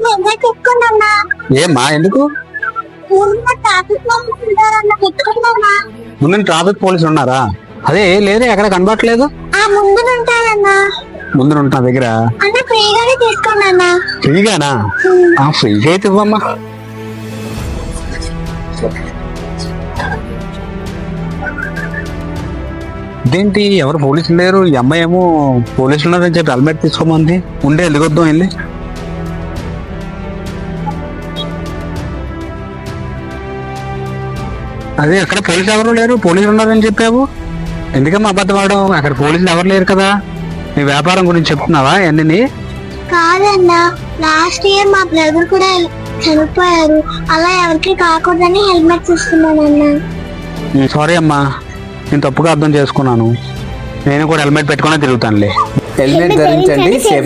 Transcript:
Helmet పెట్టుకున్నా. ఏమ్మా ఎందుకు? ముందు ట్రాఫిక్ పోలీసులు ఉన్నారా? అదే లేదే, ఎక్కడ కనబడట్లేదు. ముందు ఉంటా దగ్గర. ఫ్రీగానే తీసుకున్నా. ఫ్రీగానా? ఫ్రీగా అయితే ఇవ్వమ్మా. ఇదేంటి ఎవరు పోలీసులు లేరు? ఈ అమ్మాయి ఏమో పోలీసులు ఉన్నారని చెప్పి హెల్మెట్ తీసుకోమంది. ఉండే వెళ్ళికొద్దాం వెళ్ళి. అదే అక్కడ పోలీసులు ఎవరు లేరు, పోలీసులు ఉన్నారని చెప్పావు. ఎందుకమ్మా అబద్ధం ఆడడం? అక్కడ పోలీసులు ఎవరు లేరు కదా. నీ వ్యాపారం గురించి చెప్తున్నావా అన్నీ? కాదన్నా, లాస్ట్ ఇయర్ మా బ్రదర్ కూడా చనిపోయారు. అలా ఎవరికి కాకూడదని హెల్మెట్ తీసుకున్నానన్నా. సారీ అమ్మా, నేను తప్పుగా అర్థం చేసుకున్నాను. నేను కూడా హెల్మెట్ పెట్టుకునే తిరుగుతానులే. హెల్మెట్ ధరించండి.